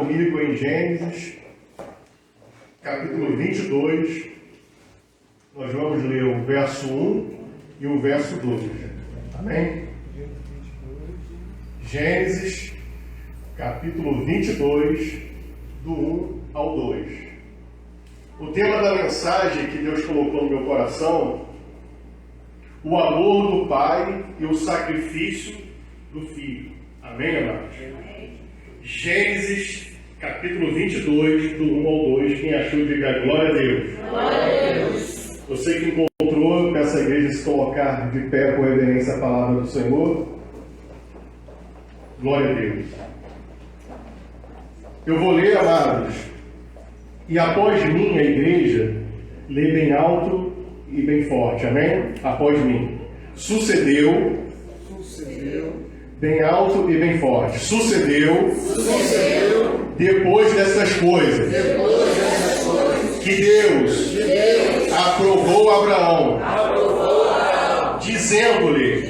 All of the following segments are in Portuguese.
comigo em Gênesis, capítulo 22. Nós vamos ler o verso 1 e o verso 2. Amém? Gênesis, capítulo 22, do 1 ao 2. O tema da mensagem que Deus colocou no meu coração: o amor do Pai e o sacrifício do Filho. Amém, amados? Gênesis, capítulo 22, do 1 ao 2. Quem achou, diga glória a Deus. Glória a Deus. Você que encontrou, peço à igreja se colocar de pé com reverência à palavra do Senhor. Glória a Deus. Eu vou ler, amados, e após mim, a igreja, lê bem alto e bem forte. Amém? Após mim. Sucedeu, bem alto e bem forte. Sucedeu, depois dessas coisas, que Deus aprovou Abraão, dizendo-lhe: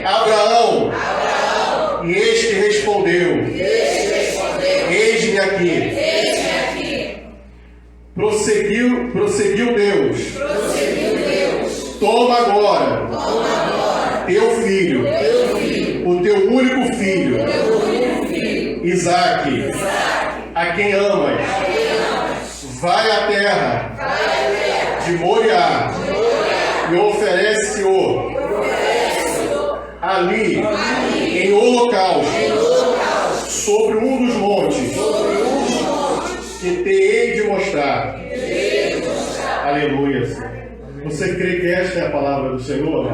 Abraão, e eis que respondeu: eis-me aqui. Prosseguiu Deus: toma agora teu filho, o teu único filho, Isaque, a quem amas, vai à terra de Moriá e oferece-o ali em holocausto sobre um dos montes que te hei de mostrar. Aleluia. Você crê que esta é a palavra do Senhor?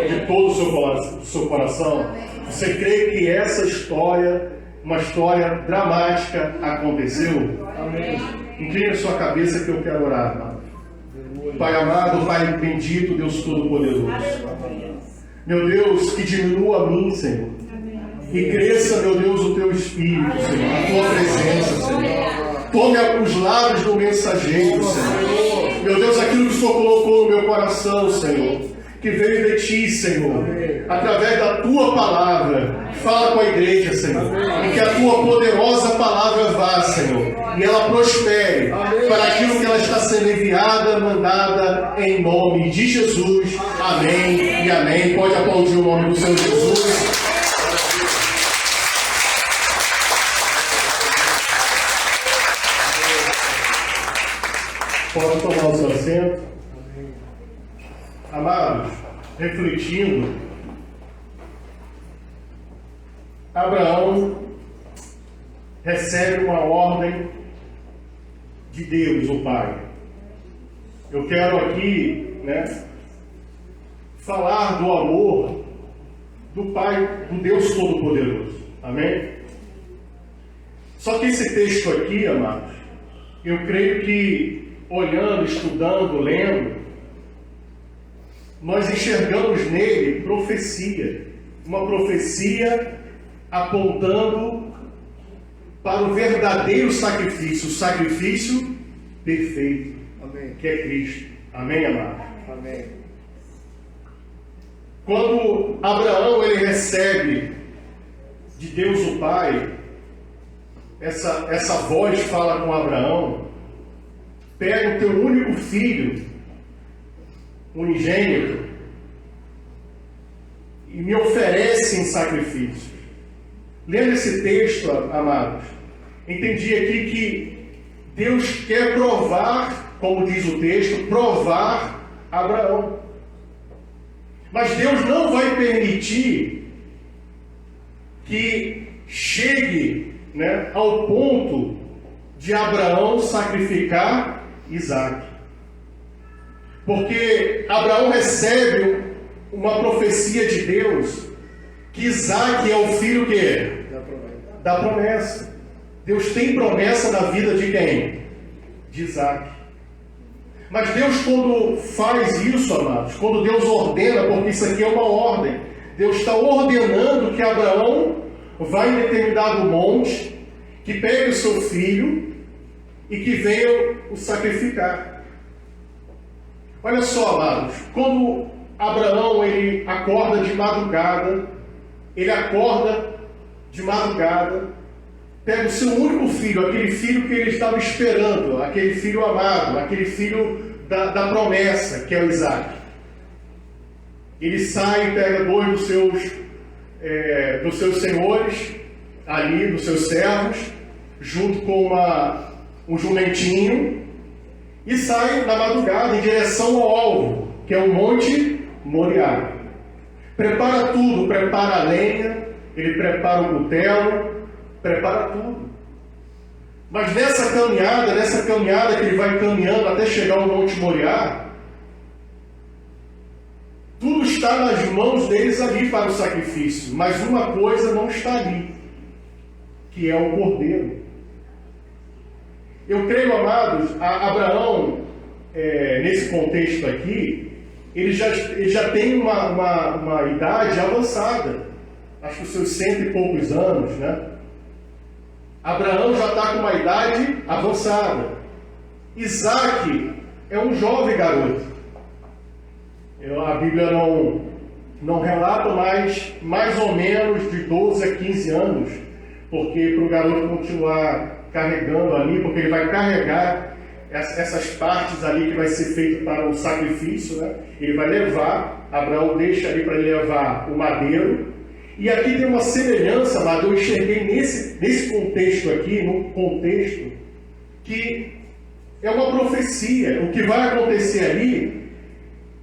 De todo o seu coração? Você crê que essa história, uma história dramática, aconteceu? Amém. Incline a sua cabeça que eu quero orar, amado. Pai amado, Pai bendito, Deus Todo-Poderoso. Meu Deus, que diminua a mim, Senhor. E cresça, meu Deus, o teu Espírito, Senhor, a tua presença, Senhor. Tome os lábios do mensageiro, Senhor. Meu Deus, aquilo que o Senhor colocou no meu coração, Senhor, que veio de Ti, Senhor, através da Tua palavra, fala com a igreja, Senhor, e que a Tua poderosa palavra vá, Senhor, e ela prospere para aquilo que ela está sendo enviada, mandada, em nome de Jesus. Amém e amém. Pode aplaudir o nome do Senhor Jesus. Pode tomar o seu assento. Amados, refletindo, Abraão recebe uma ordem de Deus, o Pai. Eu quero aqui, falar do amor do Pai, do Deus Todo-Poderoso. Amém? Só que esse texto aqui, amados, eu creio que olhando, estudando, lendo, nós enxergamos nele profecia, uma profecia apontando para o verdadeiro sacrifício, o sacrifício perfeito, amém, que é Cristo. Amém, amado? Amém. Quando Abraão ele recebe de Deus o Pai, essa voz fala com Abraão: pega o teu único filho, unigênito, e me oferece em sacrifício. Lendo esse texto, amados, entendi aqui que Deus quer provar, como diz o texto, provar Abraão. Mas Deus não vai permitir que chegue ao ponto de Abraão sacrificar Isaque. Porque Abraão recebe uma profecia de Deus que Isaque é o filho que? Da promessa. Deus tem promessa na vida de quem? De Isaque. Mas Deus, quando faz isso, amados, quando Deus ordena, porque isso aqui é uma ordem, Deus está ordenando que Abraão vá em determinado monte, que pegue o seu filho e que venha o sacrificar. Olha só, amados, quando Abraão ele acorda de madrugada pega o seu único filho, aquele filho que ele estava esperando, aquele filho amado, aquele filho da promessa, que é o Isaac. Ele sai e pega dois dos seus senhores, ali, dos seus servos, junto com um jumentinho, e sai na madrugada em direção ao alvo, que é o Monte Moriá. Prepara tudo, prepara a lenha, ele prepara o cutelo, prepara tudo. Mas nessa caminhada que ele vai caminhando até chegar ao Monte Moriá, tudo está nas mãos deles ali para o sacrifício, mas uma coisa não está ali, que é o cordeiro. Eu creio, amados, Abraão, nesse contexto aqui, ele já tem uma idade avançada, acho que os seus 100 e poucos anos, né? Abraão já está com uma idade avançada. Isaac é um jovem garoto. A Bíblia não relata mais ou menos de 12 a 15 anos, porque para o garoto continuar carregando ali, porque ele vai carregar essas partes ali que vai ser feito para o sacrifício, né? Ele vai levar, Abraão deixa ali para ele levar o madeiro. E aqui tem uma semelhança, mas eu enxerguei nesse contexto aqui, num contexto que é uma profecia. O que vai acontecer ali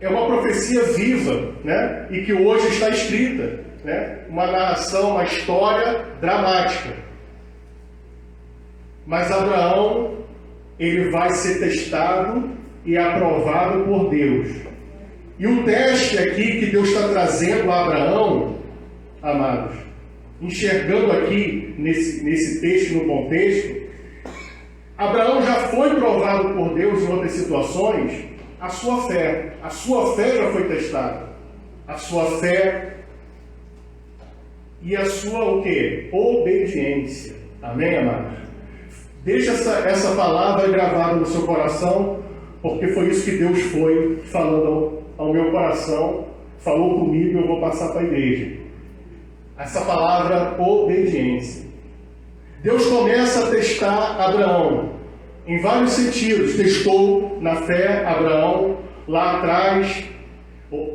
é uma profecia viva, né? E que hoje está escrita, né? Uma narração, uma história dramática. Mas Abraão, ele vai ser testado e aprovado por Deus. E o teste aqui que Deus está trazendo a Abraão, amados, enxergando aqui nesse texto, no contexto, Abraão já foi provado por Deus em outras situações, a sua fé já foi testada, a sua fé e a sua o quê? Obediência. Amém, amados? Deixa essa palavra gravada no seu coração, porque foi isso que Deus foi falando ao meu coração, falou comigo e eu vou passar para a igreja. Essa palavra, obediência. Deus começa a testar Abraão em vários sentidos. Testou na fé Abraão lá atrás.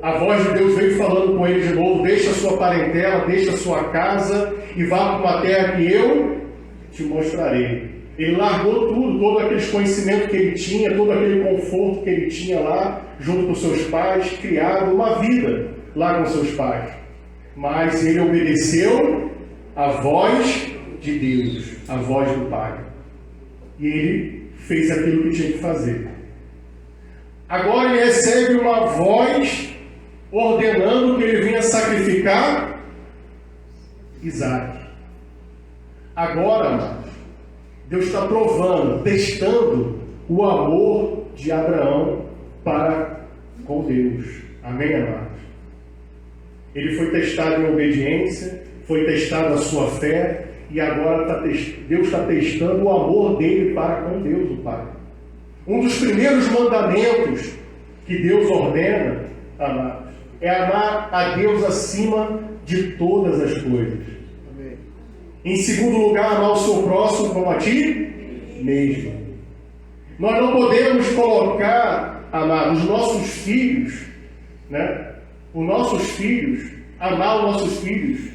A voz de Deus veio falando com ele de novo: deixa a sua parentela, deixa a sua casa e vá para uma terra que eu te mostrarei. Ele largou tudo, todo aquele conhecimento que ele tinha, todo aquele conforto que ele tinha lá, junto com seus pais, criado uma vida lá com seus pais. Mas ele obedeceu a voz de Deus, a voz do Pai. E ele fez aquilo que tinha que fazer. Agora ele recebe uma voz ordenando que ele vinha sacrificar Isaac. Agora, amados, Deus está provando, testando o amor de Abraão para com Deus. Amém, amados? Ele foi testado em obediência, foi testado a sua fé, e agora Deus está testando o amor dele para com Deus, o Pai. Um dos primeiros mandamentos que Deus ordena, amados, é amar a Deus acima de todas as coisas. Amém. Em segundo lugar, amar o seu próximo como a ti mesmo. Nós não podemos colocar, amados, os nossos filhos, né? Os nossos filhos, amar os nossos filhos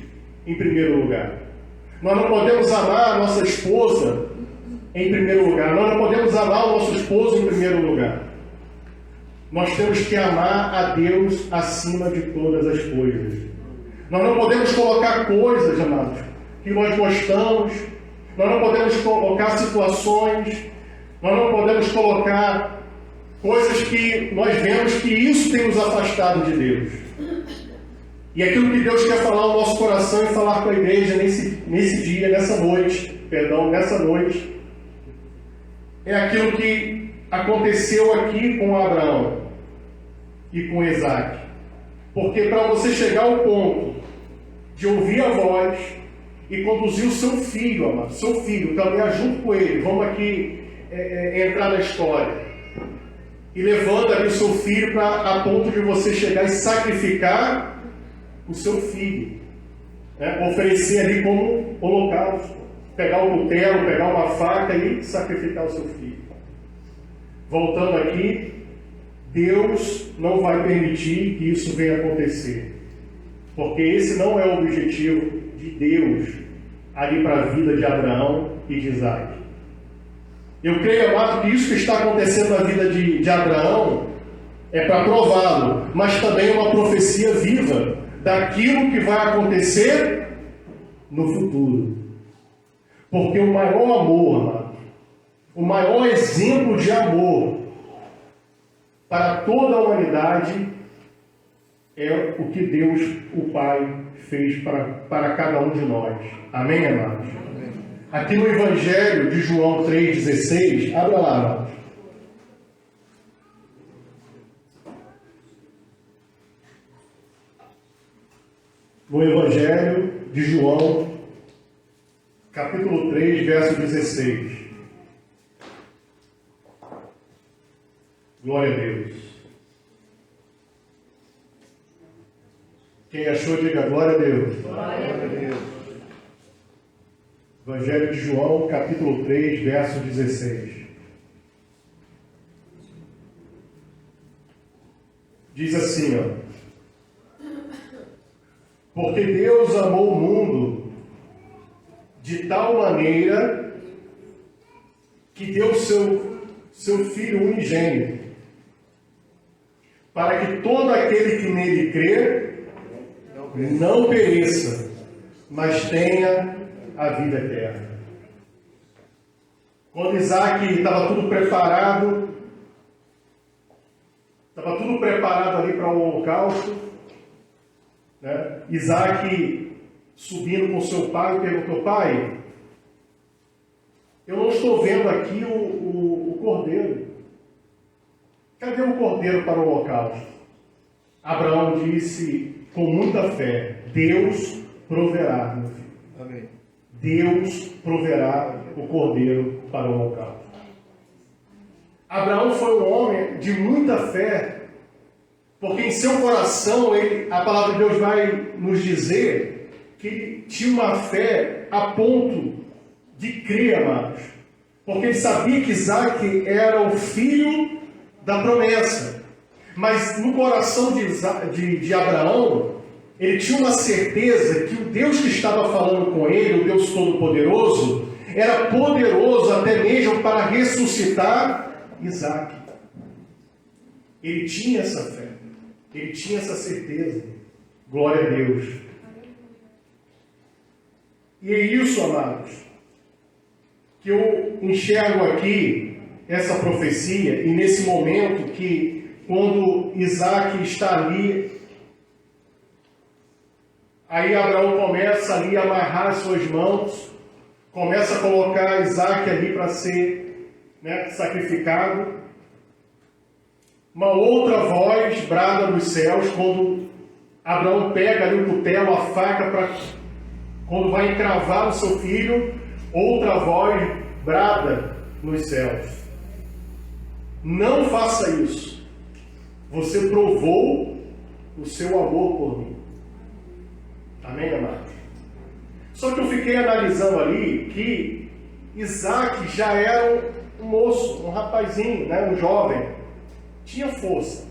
em primeiro lugar. Nós não podemos amar a nossa esposa em primeiro lugar. Nós não podemos amar o nosso esposo em primeiro lugar. Nós temos que amar a Deus acima de todas as coisas. Nós não podemos colocar coisas, amados, que nós gostamos. Nós não podemos colocar situações. Nós não podemos colocar coisas que nós vemos que isso tem nos afastado de Deus. E aquilo que Deus quer falar ao nosso coração e falar com a igreja nesse dia, nessa noite, é aquilo que aconteceu aqui com Abraão e com Isaac. Porque para você chegar ao ponto de ouvir a voz e conduzir o seu filho, amado, seu filho, caminhar junto com ele, vamos aqui entrar na história, e levanta ali o seu filho a ponto de você chegar e sacrificar o seu filho, né? Oferecer ali como holocausto. pegar o cutelo, pegar uma faca e sacrificar o seu filho. Voltando aqui, Deus não vai permitir que isso venha acontecer, porque esse não é o objetivo de Deus ali para a vida de Abraão e de Isaac. Eu creio, amado, que isso que está acontecendo na vida de Abraão é para prová-lo, mas também é uma profecia viva daquilo que vai acontecer no futuro. Porque o maior amor, amado, o maior exemplo de amor para toda a humanidade é o que Deus, o Pai, fez para cada um de nós. Amém, amados? Amém. Aqui no Evangelho de João 3,16, abra lá, amados. No Evangelho de João, capítulo 3, verso 16. Glória a Deus. Quem achou, diga glória a Deus. Glória a Deus. Evangelho de João, capítulo 3, verso 16. Diz assim, ó. Porque Deus amou o mundo de tal maneira que deu seu Filho unigênito, para que todo aquele que nele crê não pereça, mas tenha a vida eterna. Quando Isaac estava tudo preparado ali para o holocausto, né? Isaac, subindo com seu pai, perguntou: pai, eu não estou vendo aqui o cordeiro. Cadê o cordeiro para o holocausto? Abraão disse com muita fé: Deus proverá, meu filho. Amém. Deus proverá o cordeiro para o holocausto. Abraão foi um homem de muita fé, porque em seu coração, a palavra de Deus vai nos dizer que ele tinha uma fé a ponto de crer, amados. Porque ele sabia que Isaac era o filho da promessa. Mas no coração de Abraão, ele tinha uma certeza que o Deus que estava falando com ele, o Deus Todo-Poderoso, era poderoso até mesmo para ressuscitar Isaac. Ele tinha essa fé. Ele tinha essa certeza. Glória a Deus. E é isso, amados, que eu enxergo aqui, essa profecia, e nesse momento que, quando Isaac está ali, aí Abraão começa ali a amarrar as suas mãos, começa a colocar Isaac ali para ser, né, sacrificado. Uma outra voz brada nos céus, quando Abraão pega ali o cutelo, a faca, quando vai encravar o seu filho, outra voz brada nos céus: não faça isso, você provou o seu amor por mim. Amém, amados? Só que eu fiquei analisando ali que Isaac já era um moço, um rapazinho, né, um jovem. Tinha força.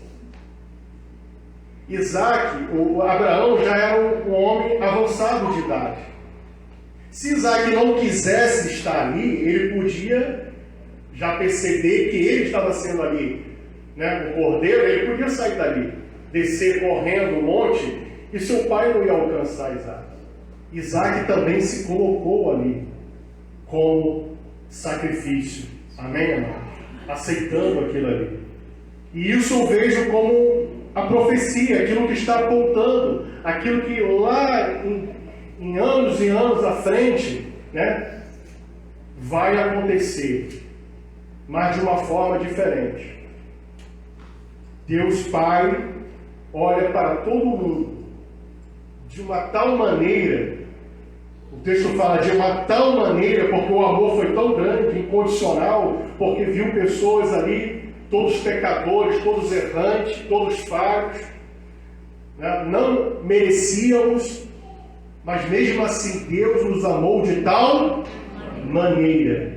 Abraão já era um homem avançado de idade. Se Isaac não quisesse estar ali, ele podia já perceber que ele estava sendo ali, né, o cordeiro, ele podia sair dali, descer correndo o monte, e seu pai não ia alcançar Isaac. Isaac também se colocou ali como sacrifício. Amém, amados? Aceitando aquilo ali. E isso eu vejo como a profecia, aquilo que está apontando, aquilo que lá em anos e anos à frente, né, vai acontecer, mas de uma forma diferente. Deus Pai olha para todo mundo de uma tal maneira, o texto fala de uma tal maneira, porque o amor foi tão grande, incondicional, porque viu pessoas ali, todos pecadores, todos errantes, todos falhos, né? Não merecíamos, mas mesmo assim Deus nos amou de tal maneira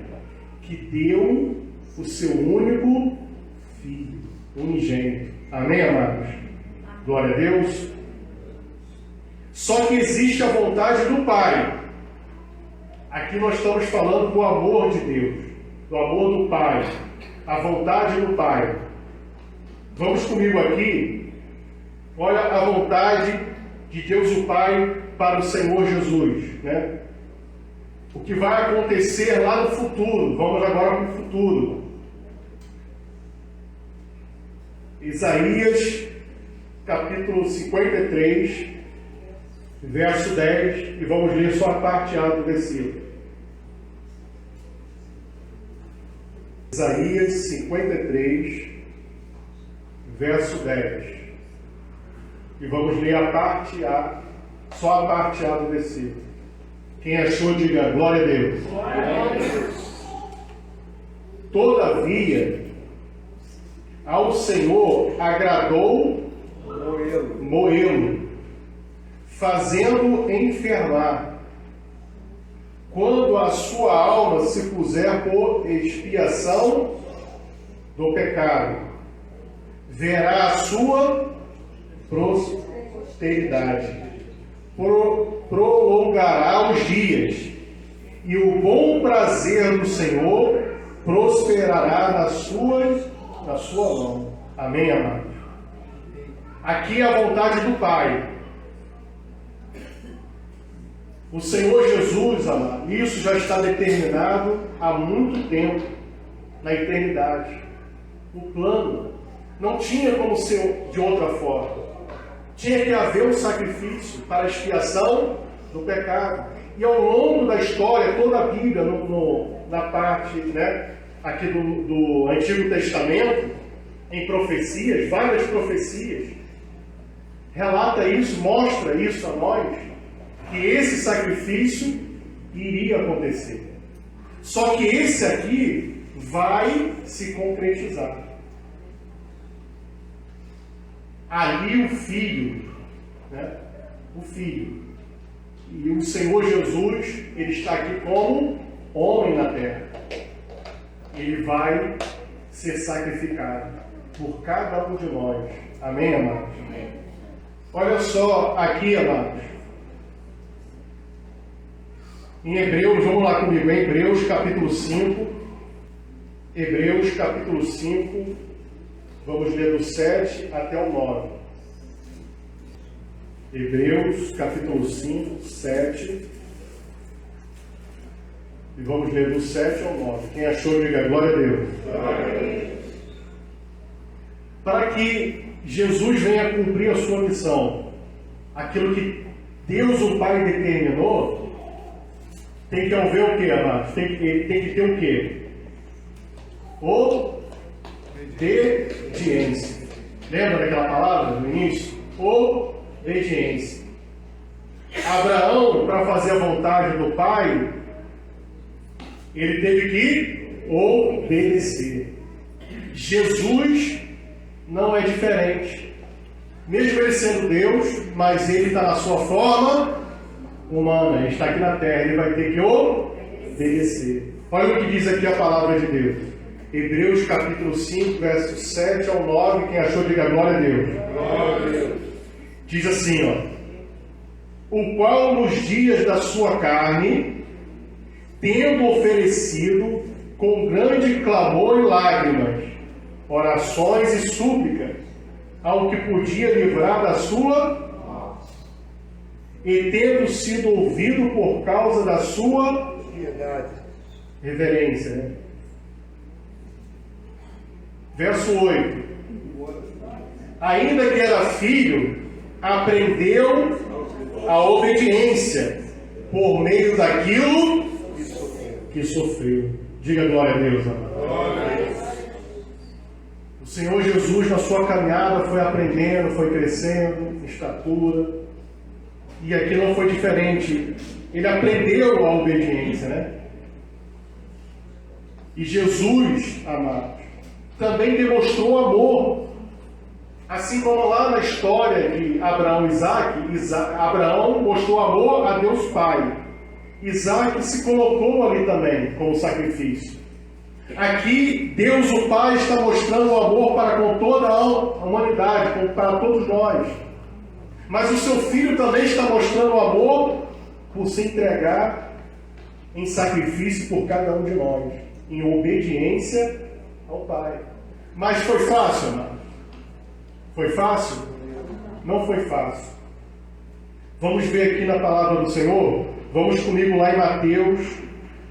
que deu o seu único Filho, unigênito. Amém, amados? Glória a Deus. Só que existe a vontade do Pai. Aqui nós estamos falando do amor de Deus, do amor do Pai, a vontade do Pai. Vamos comigo aqui. Olha a vontade de Deus o Pai para o Senhor Jesus, né? O que vai acontecer lá no futuro. Vamos agora para o futuro. Isaías, capítulo 53, verso 10, e vamos ler só a parte A do versículo. Isaías 53, verso 10. E vamos ler a parte A, só a parte A do versículo. Quem achou, diga glória a Deus. Glória a Deus. Todavia, ao Senhor agradou moê-lo, fazendo enfermar. Quando a sua alma se puser por expiação do pecado, verá a sua prosperidade, prolongará os dias, e o bom prazer do Senhor prosperará na sua mão. Amém, amados? Aqui é a vontade do Pai. O Senhor Jesus, amado, isso já está determinado há muito tempo, na eternidade. O plano não tinha como ser de outra forma. Tinha que haver um sacrifício para a expiação do pecado. E ao longo da história, toda a Bíblia, na parte, né, aqui do Antigo Testamento, em profecias, várias profecias, relata isso, mostra isso a nós, que esse sacrifício iria acontecer. Só que esse aqui vai se concretizar. Ali o Filho, né? O Filho. E o Senhor Jesus, Ele está aqui como homem na terra. Ele vai ser sacrificado por cada um de nós. Amém, amados? Amém. Olha só aqui, amados. Em Hebreus, vamos lá comigo, em Hebreus capítulo 5. Hebreus capítulo 5, vamos ler do 7 até o 9. Hebreus capítulo 5, 7. E vamos ler do 7 ao 9. Quem achou, diga glória a Deus. Glória a Deus. Para que Jesus venha cumprir a sua missão, aquilo que Deus o Pai determinou, tem que haver o que, amados? Tem que ter o que? Obediência. Lembra daquela palavra no início? Obediência. Abraão, para fazer a vontade do Pai, ele teve que obedecer. Jesus não é diferente. Mesmo ele sendo Deus, mas ele está na sua forma humana. Ele está aqui na terra, ele vai ter que obedecer. Olha o que diz aqui a palavra de Deus. Hebreus capítulo 5, versos 7 ao 9. Quem achou, diga glória a Deus. Glória a Deus. Diz assim, ó. O qual nos dias da sua carne, tendo oferecido com grande clamor e lágrimas, orações e súplicas, ao que podia livrar da sua, e tendo sido ouvido por causa da sua reverência, né? Verso 8. Ainda que era filho, aprendeu a obediência por meio daquilo que sofreu. Diga glória a Deus, amado. O Senhor Jesus, na sua caminhada, foi aprendendo, foi crescendo em estatura. E aqui não foi diferente. Ele aprendeu a obediência, né? E Jesus, amados, também demonstrou amor. Assim como lá na história de Abraão e Isaac, Abraão mostrou amor a Deus Pai. Isaac se colocou ali também como sacrifício. Aqui, Deus o Pai está mostrando o amor para com toda a humanidade, para todos nós. Mas o seu Filho também está mostrando o amor por se entregar em sacrifício por cada um de nós, em obediência ao Pai. Mas foi fácil, amado? Foi fácil? Não foi fácil. Vamos ver aqui na palavra do Senhor? Vamos comigo lá em Mateus,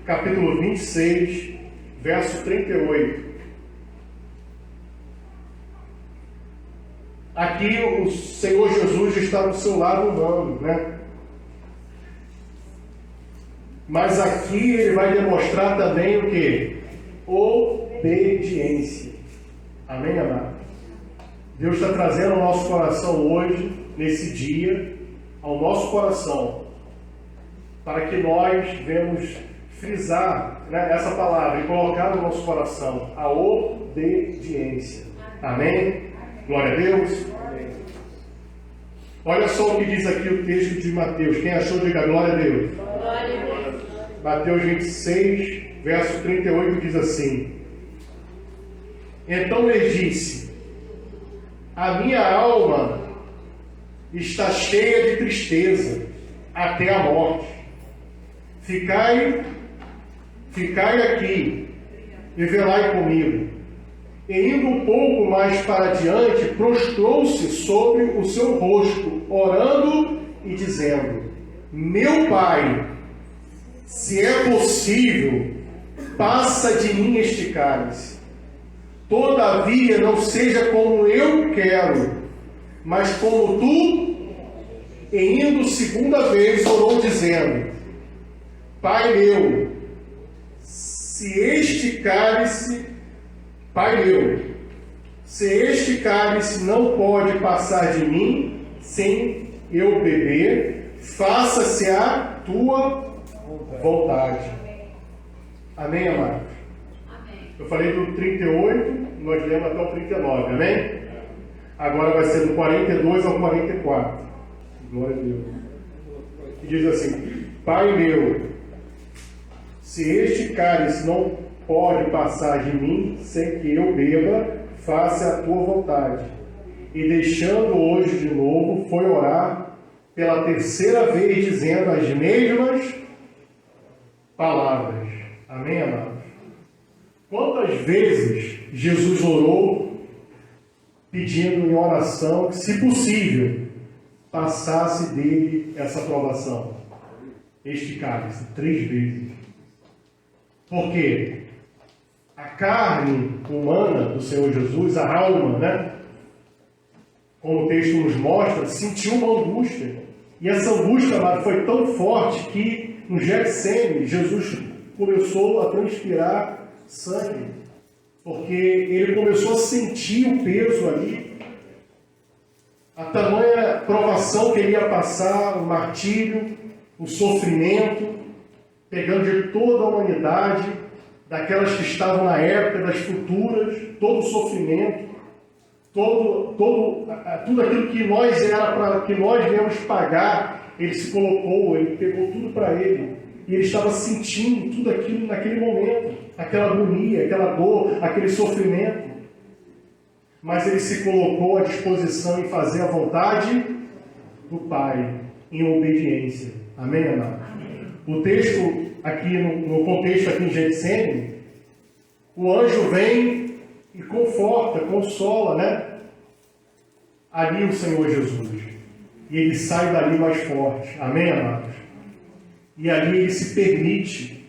capítulo 26, verso 38. Aqui o Senhor Jesus está do seu lado humano, né? Mas aqui ele vai demonstrar também o quê? Obediência. Amém, amado? Deus está trazendo ao nosso coração hoje, nesse dia, ao nosso coração, para que nós venhamos frisar, né, essa palavra e colocar no nosso coração a obediência. Amém? Glória a Deus. Amém. Olha só o que diz aqui o texto de Mateus. Quem achou, diga glória a Deus. Glória a Deus. Mateus 26, verso 38 diz assim: Então lhes disse: A minha alma está cheia de tristeza até a morte. Ficai aqui e velai comigo. E indo um pouco mais para diante, prostrou-se sobre o seu rosto, orando e dizendo: Meu Pai, se é possível, passa de mim este cálice. Todavia não seja como eu quero, mas como tu. E indo segunda vez, orou dizendo: Pai meu, se este cálice não pode passar de mim sem eu beber, faça-se a tua vontade. Amém, amados? Amém. Eu falei do 38, nós lemos até o 39, amém? Agora vai ser do 42 ao 44. Glória a Deus. E diz assim: Pai meu, se este cálice não pode passar de mim sem que eu beba, faça a tua vontade. E deixando hoje de novo, foi orar pela terceira vez, dizendo as mesmas palavras. Amém, amados? Quantas vezes Jesus orou pedindo em oração que, se possível, passasse dele essa provação? Este cálice, 3 vezes. Por quê? A carne humana do Senhor Jesus, a alma, né? Como o texto nos mostra, sentiu uma angústia. E essa angústia, amado, foi tão forte que no Getsêmani, Jesus começou a transpirar sangue. Porque ele começou a sentir o peso ali. A tamanha provação que ele ia passar, o martírio, o sofrimento, pegando de toda a humanidade, daquelas que estavam na época, das futuras, todo o sofrimento, tudo aquilo que nós viemos pagar, ele se colocou, ele pegou tudo para ele. E ele estava sentindo tudo aquilo naquele momento, aquela agonia, aquela dor, aquele sofrimento. Mas ele se colocou à disposição em fazer a vontade do Pai, em obediência. Amém, amado? Amém. O texto aqui, no contexto aqui em Getsêmani, o anjo vem e conforta, consola, né? Ali o Senhor Jesus. E ele sai dali mais forte. Amém, amados? E ali ele se permite.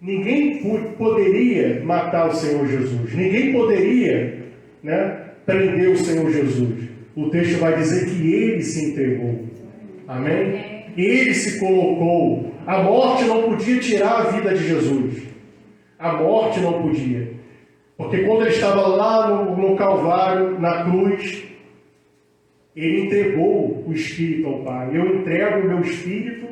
Ninguém poderia matar o Senhor Jesus. Ninguém poderia, né, prender o Senhor Jesus. O texto vai dizer que ele se entregou. Amém? Ele se colocou. A morte não podia tirar a vida de Jesus. A morte não podia. Porque quando ele estava lá no Calvário, na cruz, ele entregou o Espírito ao Pai. Eu entrego o meu Espírito,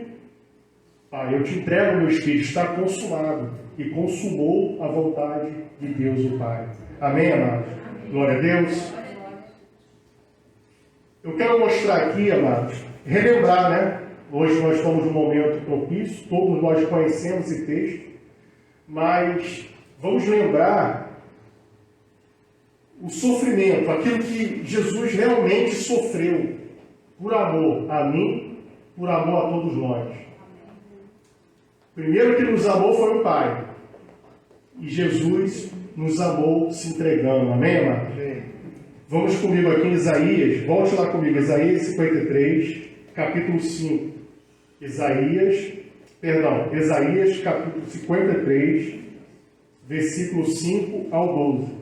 Pai, eu te entrego o meu Espírito, está consumado. E consumou a vontade de Deus o Pai. Amém, amados? Glória a Deus. Eu quero mostrar aqui, amados, relembrar, né? Hoje nós estamos num momento propício, todos nós conhecemos esse texto, mas vamos lembrar o sofrimento, aquilo que Jesus realmente sofreu por amor a mim, por amor a todos nós. Primeiro que nos amou foi o Pai. E Jesus nos amou se entregando. Amém, amados? Vamos comigo aqui em Isaías. Volte lá comigo. Isaías 53, capítulo 5. Isaías capítulo 53, versículo 5 ao 12.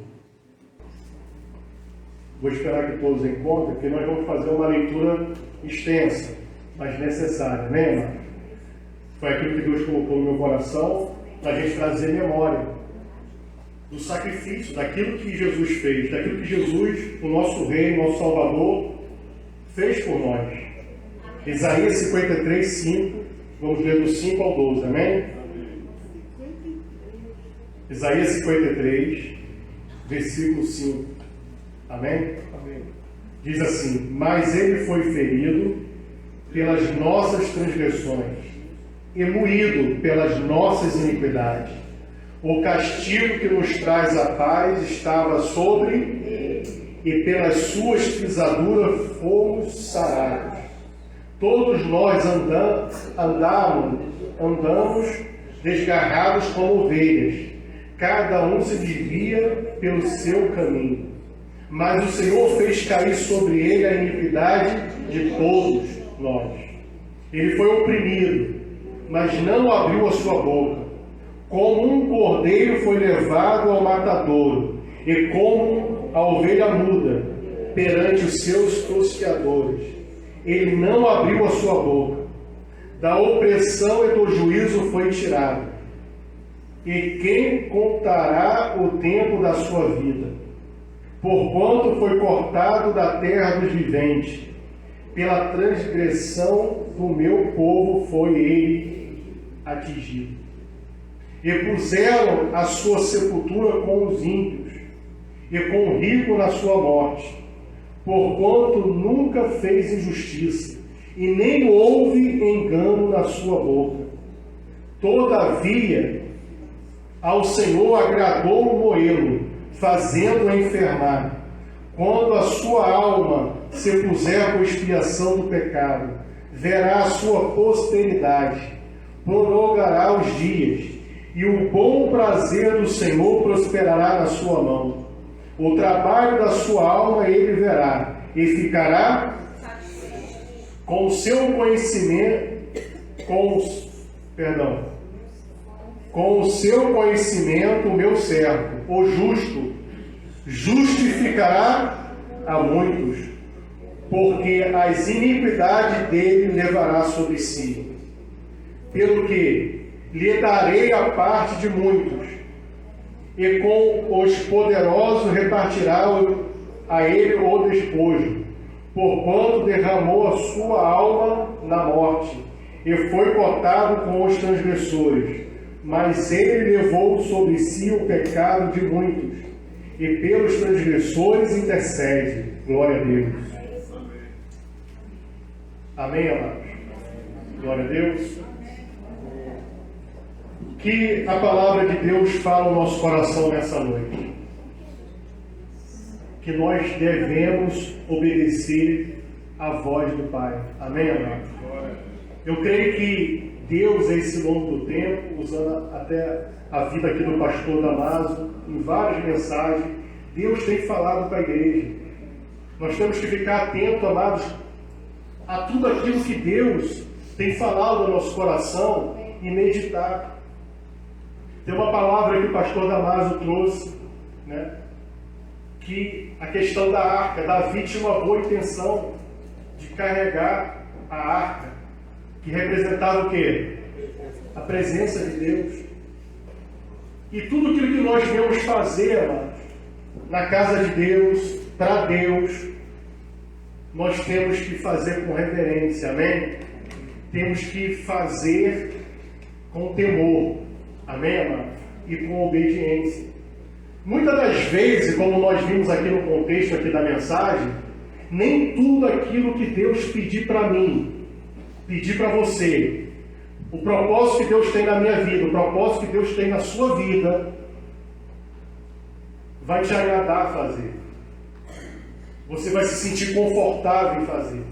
Vou esperar que todos encontrem, porque nós vamos fazer uma leitura extensa, mas necessária. Amém, amados? Foi aquilo que Deus colocou no meu coração para a gente trazer memória do sacrifício, daquilo que Jesus fez, daquilo que Jesus, o nosso Rei, nosso Salvador, fez por nós. Isaías 53, 5, vamos ler do 5 ao 12, amém? Isaías 53, versículo 5, amém? Diz assim: mas ele foi ferido pelas nossas transgressões e moído pelas nossas iniquidades. O castigo que nos traz a paz estava sobre ele, e pelas suas pisaduras fomos sarados. Todos nós andamos desgarrados como ovelhas, cada um se desvia pelo seu caminho. Mas o Senhor fez cair sobre ele a iniquidade de todos nós. Ele foi oprimido, mas não abriu a sua boca. Como um cordeiro foi levado ao matadouro, e como a ovelha muda perante os seus tosqueadores, ele não abriu a sua boca. Da opressão e do juízo foi tirado. E quem contará o tempo da sua vida? Porquanto foi cortado da terra dos viventes, pela transgressão do meu povo foi ele atingido. E puseram a sua sepultura com os ímpios, e com o rico na sua morte, porquanto nunca fez injustiça, e nem houve engano na sua boca. Todavia, ao Senhor agradou moê-lo, fazendo-o enfermar. Quando a sua alma se puser com expiação do pecado, verá a sua posteridade, prolongará os dias, e o bom prazer do Senhor prosperará na sua mão. O trabalho da sua alma ele verá, e ficará com o seu conhecimento, com o seu conhecimento, o meu servo, o justo, justificará a muitos, porque as iniquidades dele levará sobre si. Pelo que lhe darei a parte de muitos, e com os poderosos repartirá a ele o despojo, porquanto derramou a sua alma na morte, e foi cotado com os transgressores. Mas ele levou sobre si o pecado de muitos, e pelos transgressores intercede. Glória a Deus. Amém, amados? Glória a Deus. Que a palavra de Deus fala no nosso coração nessa noite. Que nós devemos obedecer à voz do Pai. Amém, amados? Eu creio que Deus, a esse longo do tempo, usando até a vida aqui do pastor Damaso, em várias mensagens, Deus tem falado para a igreja. Nós temos que ficar atentos, amados, a tudo aquilo que Deus tem falado no nosso coração e meditar. Tem uma palavra que o pastor Damaso trouxe, né? Que a questão da arca, Davi tinha uma boa intenção de carregar a arca, que representava o quê? A presença de Deus. E tudo aquilo que nós devemos fazer, amados, na casa de Deus, para Deus, nós temos que fazer com reverência, amém? Temos que fazer com temor, amém, amados? E com obediência. Muitas das vezes, como nós vimos aqui no contexto aqui da mensagem, nem tudo aquilo que Deus pedir para mim, pedir para você o propósito que Deus tem na minha vida, o propósito que Deus tem na sua vida, vai te agradar a fazer. Você vai se sentir confortável em fazer.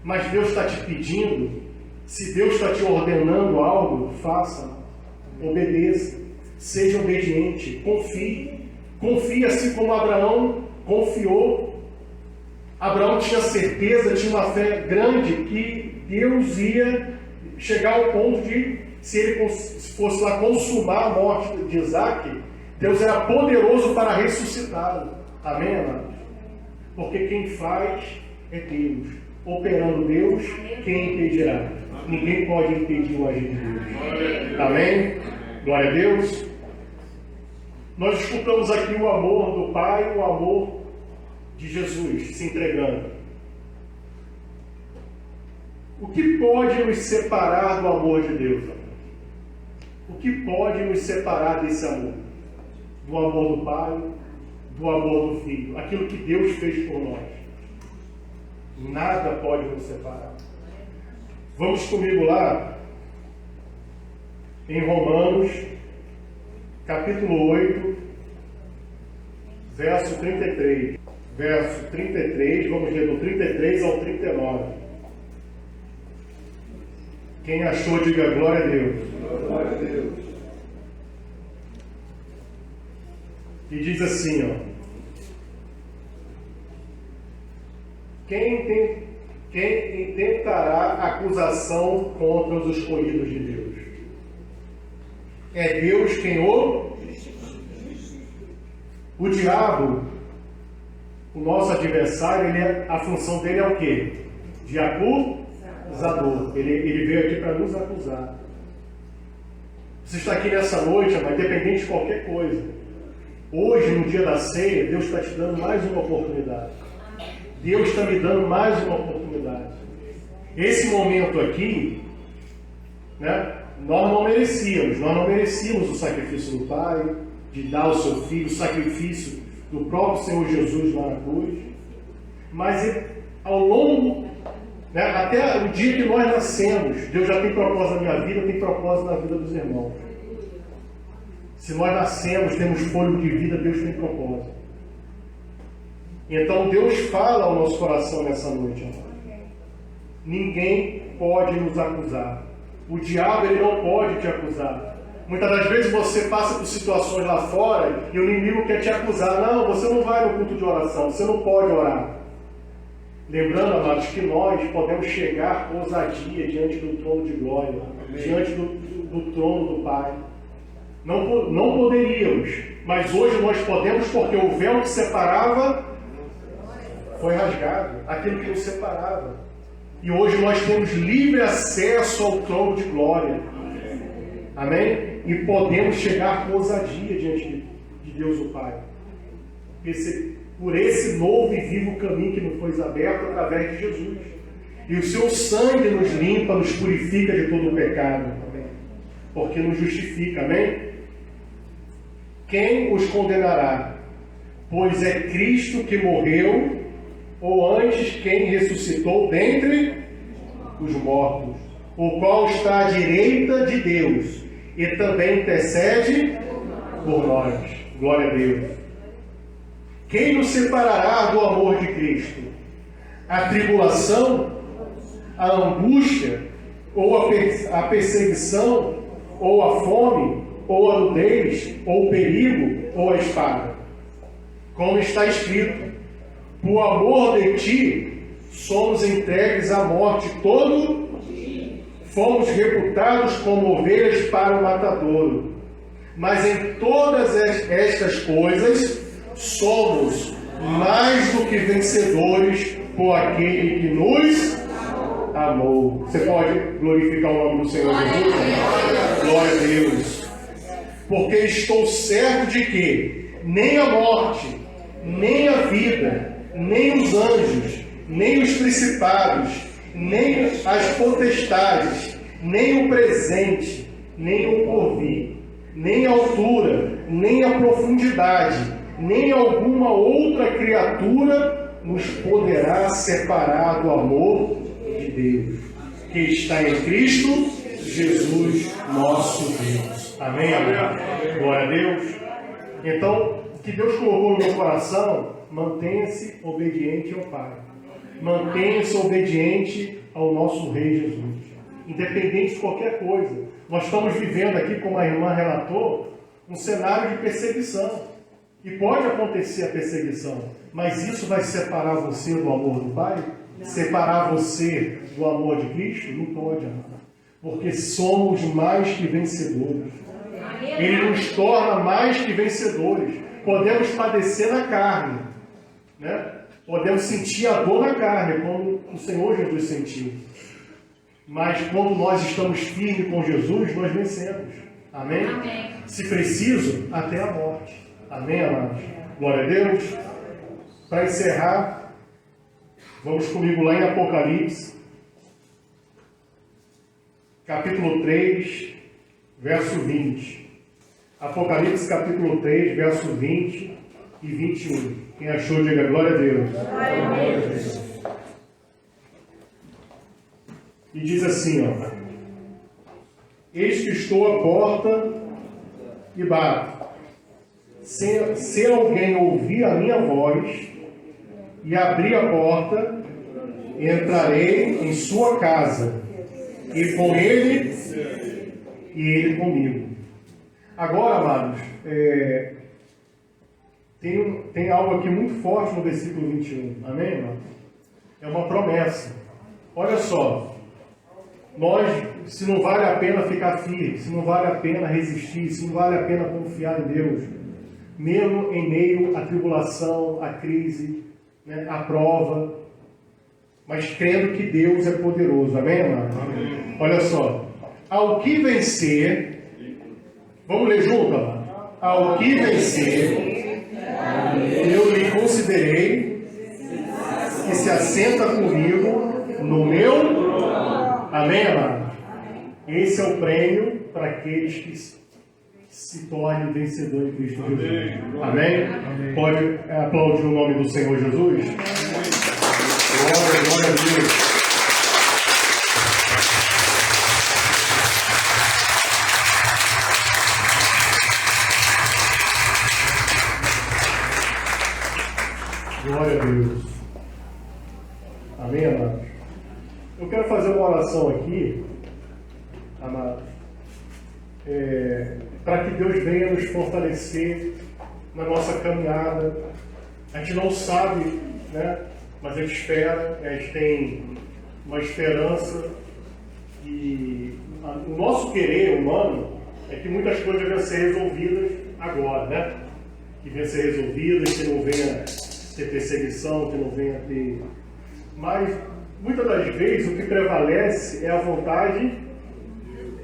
Mas Deus está te pedindo, se Deus está te ordenando algo, faça, obedeça, seja obediente, confie. Confie assim como Abraão confiou. Abraão tinha certeza, tinha uma fé grande que Deus ia chegar ao ponto de, se ele fosse lá consumar a morte de Isaac, Deus era poderoso para ressuscitá-lo. Amém, amados? Porque quem faz é Deus. Operando Deus, quem impedirá? Ninguém pode impedir o agir de Deus. Amém? Glória a Deus. Nós escutamos aqui o amor do Pai, o amor de Jesus se entregando. O que pode nos separar do amor de Deus? O que pode nos separar desse amor? Do amor do Pai, do amor do Filho, aquilo que Deus fez por nós. Nada pode nos separar. Vamos comigo lá, em Romanos, capítulo 8, verso 33. Verso 33, vamos ler do 33 ao 39. Quem achou, diga glória a Deus. Glória a Deus. E diz assim, ó. Quem intentará acusação contra os escolhidos de Deus? É Deus quem o diabo, o nosso adversário, a função dele é o quê? De acusador. Ele veio aqui para nos acusar. Você está aqui nessa noite, mas independente de qualquer coisa. Hoje, no dia da ceia, Deus está te dando mais uma oportunidade. Deus está me dando mais uma oportunidade. Esse momento aqui, né, nós não merecíamos o sacrifício do Pai, de dar o seu Filho, o sacrifício do próprio Senhor Jesus lá na cruz. Mas ao longo, né, até o dia que nós nascemos, Deus já tem propósito na minha vida, tem propósito na vida dos irmãos. Se nós nascemos, temos fôlego de vida, Deus tem propósito. Então Deus fala ao nosso coração nessa noite. Ninguém pode nos acusar. O diabo, ele não pode te acusar. Muitas das vezes você passa por situações lá fora e o inimigo quer te acusar. Não, você não vai no culto de oração, você não pode orar. Lembrando, amados, que nós podemos chegar com ousadia diante do trono de glória, diante do trono do Pai. Não poderíamos, mas hoje nós podemos, porque o véu que separava foi rasgado, aquilo que nos separava. E hoje nós temos livre acesso ao trono de glória. Amém? E podemos chegar com ousadia diante de Deus o Pai. Por esse novo e vivo caminho que nos foi aberto através de Jesus. E o seu sangue nos limpa, nos purifica de todo o pecado. Amém? Porque nos justifica. Amém? Quem os condenará? Pois é Cristo que morreu, ou antes quem ressuscitou dentre os mortos, o qual está à direita de Deus e também intercede por nós. Glória a Deus. Quem nos separará do amor de Cristo? A tribulação, a angústia, ou a perseguição, ou a fome, ou a nudez, ou o perigo, ou a espada? Como está escrito: por amor de ti, somos entregues à morte todo, fomos reputados como ovelhas para o matadouro. Mas em todas estas coisas, somos mais do que vencedores por aquele que nos amou. Você pode glorificar o nome do Senhor Jesus? Glória a Deus. Porque estou certo de que nem a morte, nem a vida, nem os anjos, nem os principados, nem as potestades, nem o presente, nem o porvir, nem a altura, nem a profundidade, nem alguma outra criatura nos poderá separar do amor de Deus. que está em Cristo Jesus, nosso Deus. Amém, amém. Glória a Deus. Então, o que Deus colocou no meu coração, mantenha-se obediente ao Pai. Mantenha-se obediente ao nosso Rei Jesus. Independente de qualquer coisa. Nós estamos vivendo aqui, como a irmã relatou, um cenário de perseguição. E pode acontecer a perseguição, mas isso vai separar você do amor do Pai? Separar você do amor de Cristo? Não pode, amado. Porque somos mais que vencedores. Ele nos torna mais que vencedores. Podemos padecer na carne, né? Podemos sentir a dor na carne, como o Senhor Jesus sentiu. Mas quando nós estamos firmes com Jesus, nós vencemos. Amém? Amém. Se preciso, até a morte. Amém, amados? Glória a Deus. Para encerrar, vamos comigo lá em Apocalipse, capítulo 3, verso 20. Apocalipse, capítulo 3, verso 20 e 21. Quem achou, diga glória a Deus. Glória a Deus. E diz assim, ó: eis que estou à porta e bato. Se alguém ouvir a minha voz e abrir a porta, entrarei em sua casa, e com ele, e ele comigo. Agora, amados, tem algo aqui muito forte no versículo 21. Amém, amados? É uma promessa. Olha só. Se não vale a pena ficar firme, se não vale a pena resistir, se não vale a pena confiar em Deus, mesmo em meio à tribulação, à crise, né, à prova, mas crendo que Deus é poderoso. Amém, amado? Amém. Olha só. Ao que vencer, vamos ler junto, amado? Ao que vencer, eu lhe considerei que se assenta comigo no meu. Amém, amado? Esse é o prêmio para aqueles que se tornem vencedores em Cristo Jesus. Amém? Amém? Pode aplaudir o nome do Senhor Jesus? Glória a Deus. Glória a Deus. Amém, amados? Eu quero fazer uma oração aqui, amados, para que Deus venha nos fortalecer na nossa caminhada. A gente não sabe, né? Mas a gente espera, a gente tem uma esperança, e o nosso querer humano é que muitas coisas venham a ser resolvidas agora, né? Que venham a ser resolvidas, que não venha ter perseguição, que não venha ter... Mas muitas das vezes o que prevalece é a vontade,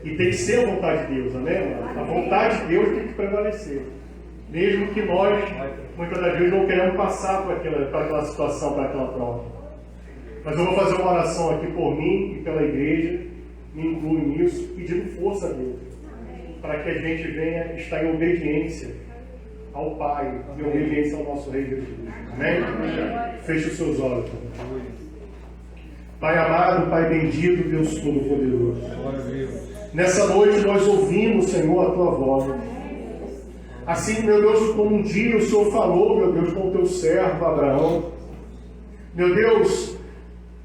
e tem que ser a vontade de Deus, amém? A vontade de Deus tem que prevalecer. Mesmo que nós, muitas das vezes, não queremos passar por aquela situação, por aquela prova. Mas eu vou fazer uma oração aqui por mim e pela igreja, me incluo nisso, pedindo força a Deus, para que a gente venha estar em obediência ao Pai, em obediência ao nosso Rei Jesus. Amém? Feche os seus olhos. Pai amado, Pai bendito, Deus Todo-Poderoso. Nessa noite nós ouvimos, Senhor, a Tua voz. Assim, meu Deus, como um dia o Senhor falou, meu Deus, com o Teu servo Abraão. Meu Deus,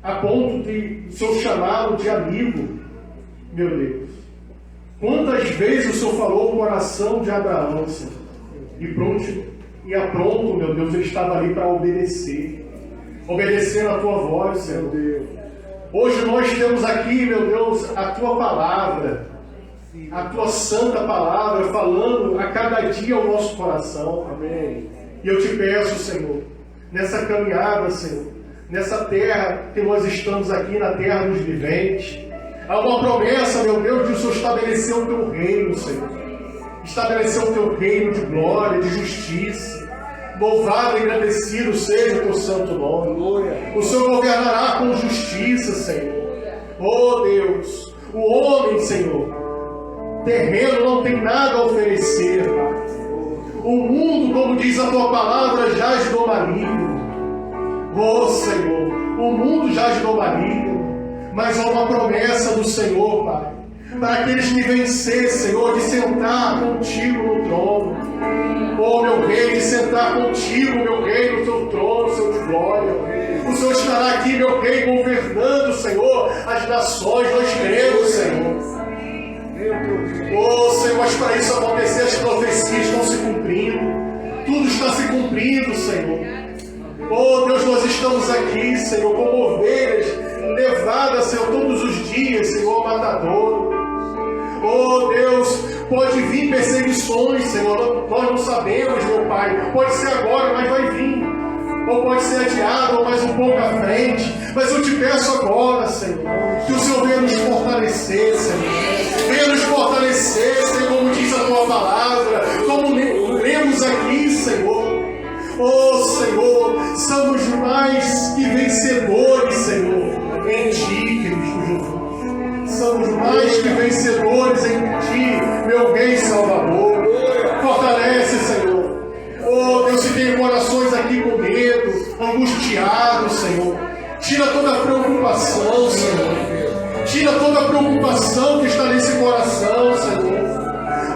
a ponto de o Senhor chamá-lo de amigo, meu Deus. Quantas vezes o Senhor falou o coração de Abraão, Senhor? E pronto, meu Deus, ele estava ali para obedecer. Obedecendo a Tua voz, Senhor Deus. Hoje nós temos aqui, meu Deus, a Tua palavra, a Tua santa palavra, falando a cada dia ao nosso coração. Amém. E eu te peço, Senhor, nessa caminhada, Senhor, nessa terra que nós estamos aqui, na terra dos viventes, há uma promessa, meu Deus, de o Senhor estabelecer o Teu reino, Senhor. Estabelecer o Teu reino de glória, de justiça. Louvado e agradecido seja o Teu santo nome. O Senhor governará com justiça, Senhor. Oh Deus, o homem, Senhor, terreno não tem nada a oferecer. O mundo, como diz a Tua palavra, jaz do maligno. Oh Senhor, o mundo jaz do maligno. mas há uma promessa do Senhor, Pai, para aqueles que vencer, Senhor, de sentar contigo no trono. Oh, meu Rei, de sentar contigo, meu Rei, no teu trono, Senhor de glória. O Senhor estará aqui, meu Rei, governando, Senhor, as nações. Nós cremos, Senhor. Oh, Senhor, mas para isso acontecer, as profecias estão se cumprindo. Tudo está se cumprindo, Senhor. Oh, Deus, nós estamos aqui, Senhor, como ovelhas levadas, Senhor, todos os dias, Senhor, ao matadouro. Oh, Deus, pode vir perseguições, Senhor, nós não sabemos, meu Pai. Pode ser agora, mas vai vir. Ou pode ser adiado, ou mais um pouco à frente. Mas eu te peço agora, Senhor, que o Senhor venha nos fortalecer, Senhor. Venha nos fortalecer, Senhor, como diz a Tua palavra, como lemos aqui, Senhor. Oh, Senhor, somos mais que vencedores, Senhor, em Ti, Cristo Jesus. Somos mais que vencedores em Ti, meu Rei Salvador. Fortalece, Senhor. Oh, Deus, se tem corações aqui com medo, angustiados, Senhor. Tira toda a preocupação, Senhor. Tira toda a preocupação que está nesse coração, Senhor.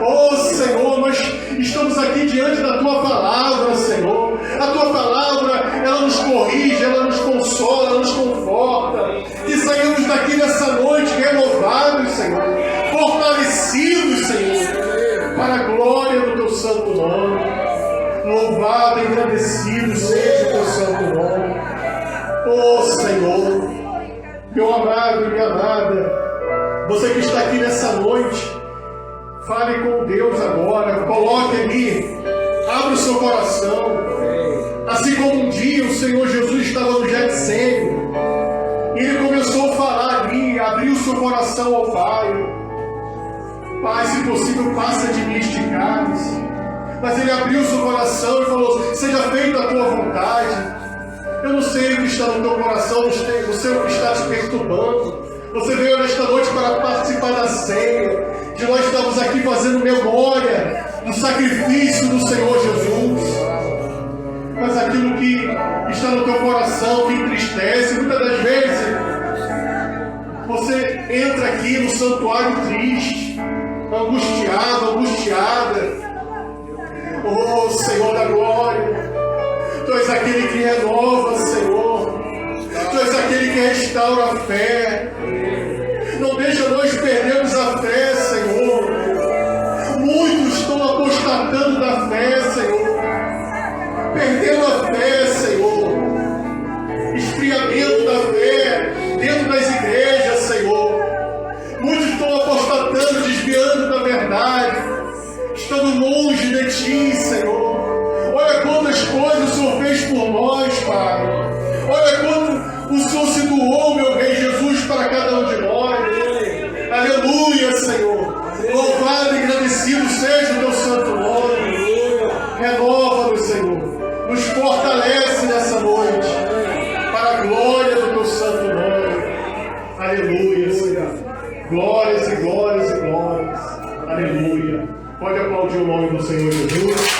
Oh, Senhor, nós estamos aqui diante da Tua palavra, Senhor. A Tua palavra, ela nos corrige, ela nos consola, ela nos conforta. Que saímos daqui nessa noite renovados, Senhor. Fortalecidos, Senhor. Para a glória do Teu santo nome. Louvado e engrandecido seja o Teu santo nome. Oh, Senhor, meu amado e minha amada, você que está aqui nessa noite, fale com Deus agora, coloque ali, abra o seu coração. Assim como um dia o Senhor Jesus estava no Getsêmani, e Ele começou a falar ali, abriu o seu coração ao Pai. Pai, se possível, passa de mim este cálice. Mas Ele abriu o seu coração e falou, seja feita a Tua vontade. Eu não sei o que está no teu coração, não sei o que está te perturbando. Você veio nesta noite para participar da ceia, que nós estamos aqui fazendo memória do sacrifício do Senhor Jesus. Mas aquilo que está no teu coração, que entristece, muitas das vezes, você entra aqui no santuário triste, angustiado, angustiada. Oh, Senhor da glória, Tu és aquele que renova, Senhor. Tu és aquele que restaura a fé. Não deixa nós perdermos a fé, Senhor. Muitos estão apostatando da fé, Senhor. Perdendo a fé, Senhor. Esfriamento da fé dentro das igrejas, Senhor. Muitos estão apostatando, desviando da verdade, estando longe de Ti, Senhor. Olha quantas coisas o Senhor fez por nós, Pai. Olha quanto o Senhor se doou, meu Rei Jesus, para cada um de nós. Aleluia, Senhor. Louvado e agradecido seja o Teu santo nome. Renova-nos, Senhor. Nos fortalece nessa noite, para a glória do Teu santo nome. Aleluia, Senhor. Glórias e glórias e glórias. Aleluia. Pode aplaudir o nome do Senhor Jesus.